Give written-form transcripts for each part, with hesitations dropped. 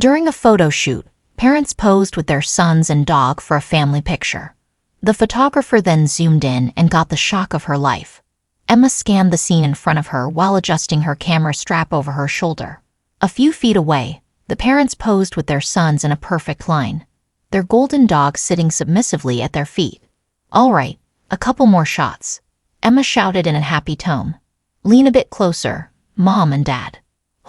During a photo shoot, parents posed with their sons and dog for a family picture. The photographer then zoomed in and got the shock of her life. Emma scanned the scene in front of her while adjusting her camera strap over her shoulder. A few feet away, the parents posed with their sons in a perfect line, their golden dog sitting submissively at their feet. "All right, a couple more shots," Emma shouted in a happy tone. "Lean a bit closer, Mom and Dad.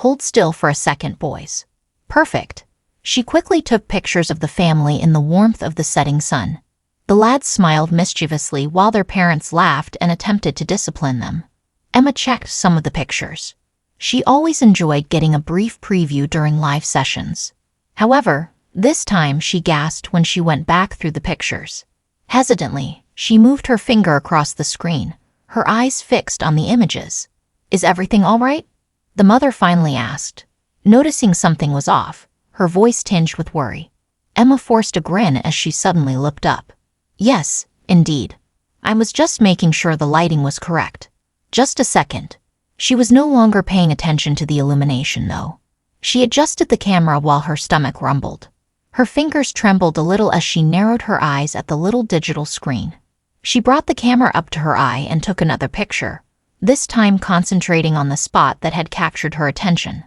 Hold still for a second, boys." "Perfect." She quickly took pictures of the family in the warmth of the setting sun. The lads smiled mischievously while their parents laughed and attempted to discipline them. Emma checked some of the pictures. She always enjoyed getting a brief preview during live sessions. However, this time she gasped when she went back through the pictures. Hesitantly, she moved her finger across the screen, her eyes fixed on the images. "Is everything all right?" the mother finally asked. Noticing something was off, her voice tinged with worry. Emma forced a grin as she suddenly looked up. "Yes, indeed. I was just making sure the lighting was correct. Just a second." She was no longer paying attention to the illumination, though. She adjusted the camera while her stomach rumbled. Her fingers trembled a little as she narrowed her eyes at the little digital screen. She brought the camera up to her eye and took another picture, this time concentrating on the spot that had captured her attention.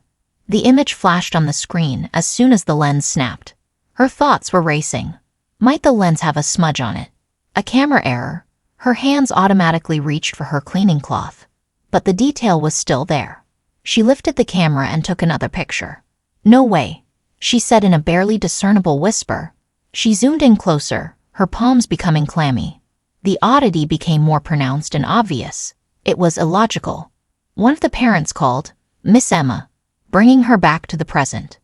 The image flashed on the screen as soon as the lens snapped. Her thoughts were racing. Might the lens have a smudge on it? A camera error? Her hands automatically reached for her cleaning cloth. But the detail was still there. She lifted the camera and took another picture. "No way," she said in a barely discernible whisper. She zoomed in closer, her palms becoming clammy. The oddity became more pronounced and obvious. It was illogical. One of the parents called, "Miss Emma," bringing her back to the present.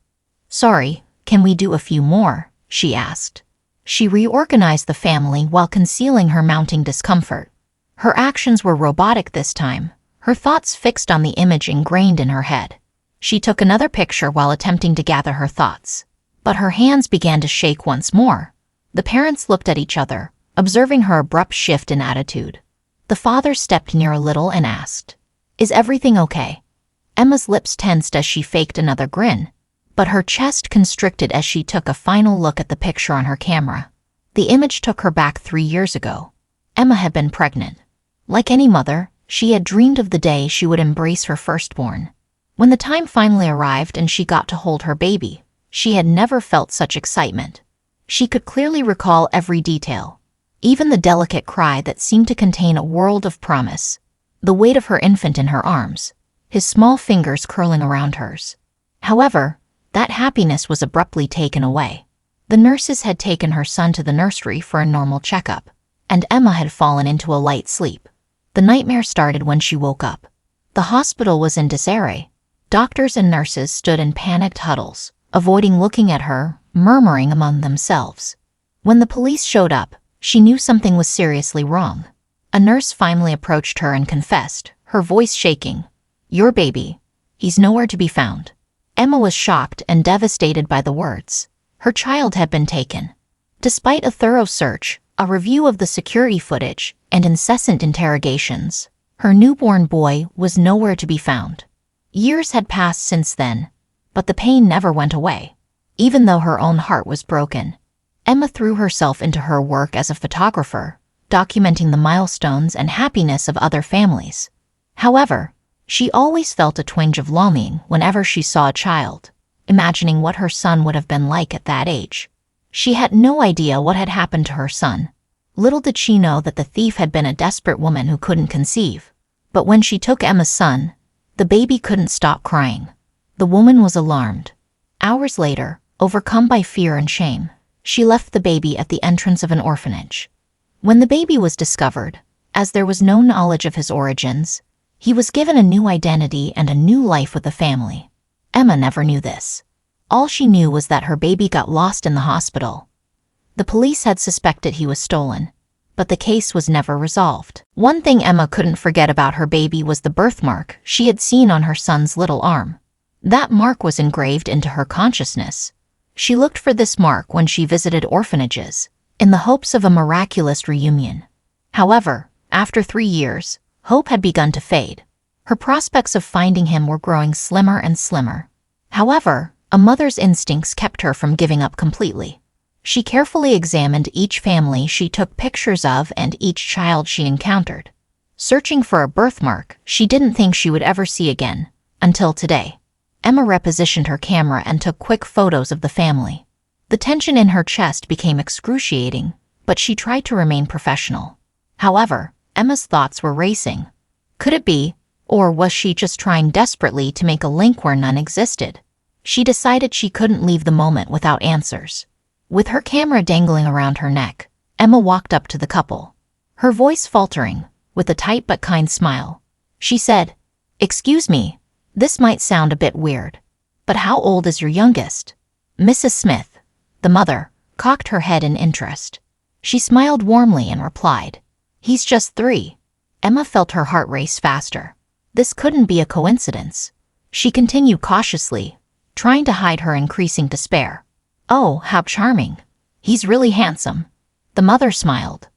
"Sorry, can we do a few more?" she asked. She reorganized the family while concealing her mounting discomfort. Her actions were robotic this time, her thoughts fixed on the image ingrained in her head. She took another picture while attempting to gather her thoughts. But her hands began to shake once more. The parents looked at each other, observing her abrupt shift in attitude. The father stepped near a little and asked, "Is everything okay?" Emma's lips tensed as she faked another grin, but her chest constricted as she took a final look at the picture on her camera. The image took her back 3 years ago. Emma had been pregnant. Like any mother, she had dreamed of the day she would embrace her firstborn. When the time finally arrived and she got to hold her baby, she had never felt such excitement. She could clearly recall every detail, even the delicate cry that seemed to contain a world of promise, the weight of her infant in her arms, his small fingers curling around hers. However, that happiness was abruptly taken away. The nurses had taken her son to the nursery for a normal checkup, and Emma had fallen into a light sleep. The nightmare started when she woke up. The hospital was in disarray. Doctors and nurses stood in panicked huddles, avoiding looking at her, murmuring among themselves. When the police showed up, she knew something was seriously wrong. A nurse finally approached her and confessed, her voice shaking, "Your baby. He's nowhere to be found." Emma was shocked and devastated by the words. Her child had been taken. Despite a thorough search, a review of the security footage, and incessant interrogations, her newborn boy was nowhere to be found. Years had passed since then, but the pain never went away. Even though her own heart was broken, Emma threw herself into her work as a photographer, documenting the milestones and happiness of other families. However, she always felt a twinge of longing whenever she saw a child, imagining what her son would have been like at that age. She had no idea what had happened to her son. Little did she know that the thief had been a desperate woman who couldn't conceive. But when she took Emma's son, the baby couldn't stop crying. The woman was alarmed. Hours later, overcome by fear and shame, she left the baby at the entrance of an orphanage. When the baby was discovered, as there was no knowledge of his origins, he was given a new identity and a new life with the family. Emma never knew this. All she knew was that her baby got lost in the hospital. The police had suspected he was stolen, but the case was never resolved. One thing Emma couldn't forget about her baby was the birthmark she had seen on her son's little arm. That mark was engraved into her consciousness. She looked for this mark when she visited orphanages, in the hopes of a miraculous reunion. However, after 3 years, hope had begun to fade. Her prospects of finding him were growing slimmer and slimmer. However, A mother's instincts kept her from giving up completely. She carefully examined each family she took pictures of and each child she encountered, searching for a birthmark she didn't think she would ever see again, until today. Emma repositioned her camera and took quick photos of the family. The tension in her chest became excruciating, but she tried to remain professional. However, Emma's thoughts were racing. Could it be, or was she just trying desperately to make a link where none existed? She decided she couldn't leave the moment without answers. With her camera dangling around her neck, Emma walked up to the couple. Her voice faltering, with a tight but kind smile. She said, "Excuse me, this might sound a bit weird, but how old is your youngest?" Mrs. Smith, the mother, cocked her head in interest. She smiled warmly and replied, "He's just 3. Emma felt her heart race faster. This couldn't be a coincidence. She continued cautiously, trying to hide her increasing despair. "Oh, how charming. He's really handsome." The mother smiled.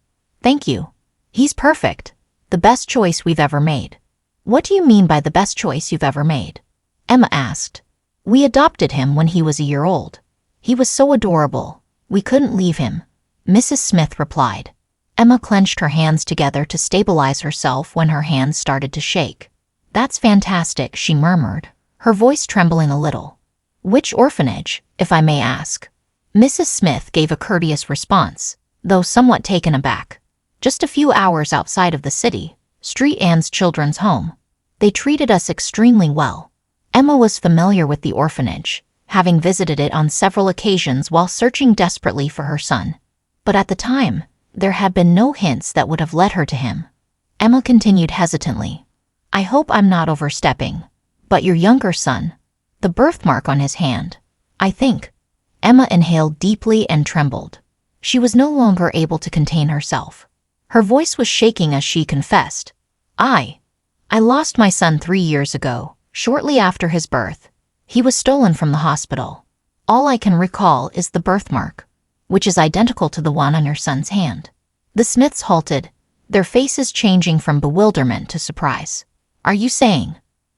"Thank you. He's perfect. The best choice we've ever made." "What do you mean by the best choice you've ever made?" Emma asked. "We adopted him when he was a year old. He was so adorable. We couldn't leave him," Mrs. Smith replied. Emma clenched her hands together to stabilize herself when her hands started to shake. "That's fantastic," she murmured, her voice trembling a little. "Which orphanage, if I may ask?" Mrs. Smith gave a courteous response, though somewhat taken aback. "Just a few hours outside of the city, Street Ann's Children's Home. They treated us extremely well." Emma was familiar with the orphanage, having visited it on several occasions while searching desperately for her son. But at the time, there had been no hints that would have led her to him. Emma continued hesitantly, "I hope I'm not overstepping, but your younger son, the birthmark on his hand, I think." Emma inhaled deeply and trembled. She was no longer able to contain herself. Her voice was shaking as she confessed, I lost my son 3 years ago, shortly after his birth. He was stolen from the hospital. All I can recall is the birthmark, which is identical to the one on your son's hand." The Smiths halted, their faces changing from bewilderment to surprise. "Are you saying?"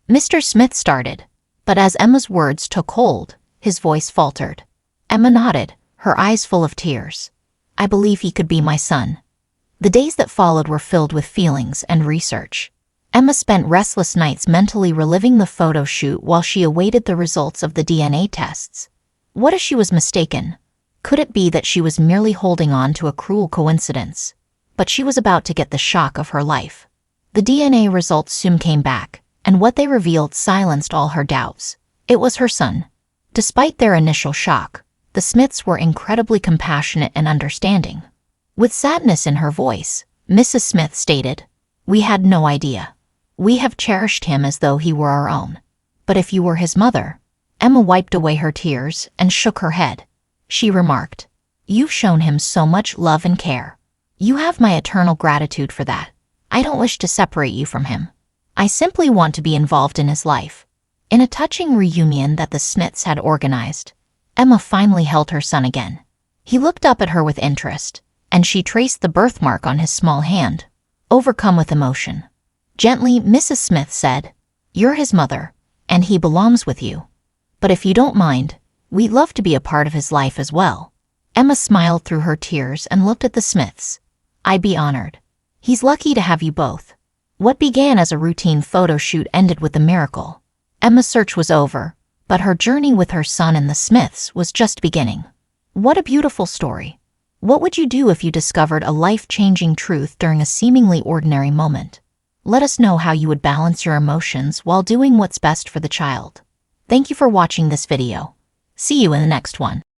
Mr. Smith started, but as Emma's words took hold, his voice faltered. Emma nodded, her eyes full of tears. "I believe he could be my son." The days that followed were filled with feelings and research. Emma spent restless nights mentally reliving the photo shoot while she awaited the results of the DNA tests. What if she was mistaken? Could it be that she was merely holding on to a cruel coincidence? But she was about to get the shock of her life. The DNA results soon came back, and what they revealed silenced all her doubts. It was her son. Despite their initial shock, the Smiths were incredibly compassionate and understanding. With sadness in her voice, Mrs. Smith stated, "We had no idea. We have cherished him as though he were our own. But if you were his mother..." Emma wiped away her tears and shook her head. She remarked, "You've shown him so much love and care. You have my eternal gratitude for that. I don't wish to separate you from him. I simply want to be involved in his life." In a touching reunion that the Smiths had organized, Emma finally held her son again. He looked up at her with interest, and she traced the birthmark on his small hand, overcome with emotion. Gently, Mrs. Smith said, "You're his mother, and he belongs with you. But if you don't mind, we'd love to be a part of his life as well." Emma smiled through her tears and looked at the Smiths. "I'd be honored. He's lucky to have you both." What began as a routine photo shoot ended with a miracle. Emma's search was over, but her journey with her son and the Smiths was just beginning. What a beautiful story. What would you do if you discovered a life-changing truth during a seemingly ordinary moment? Let us know how you would balance your emotions while doing what's best for the child. Thank you for watching this video. See you in the next one.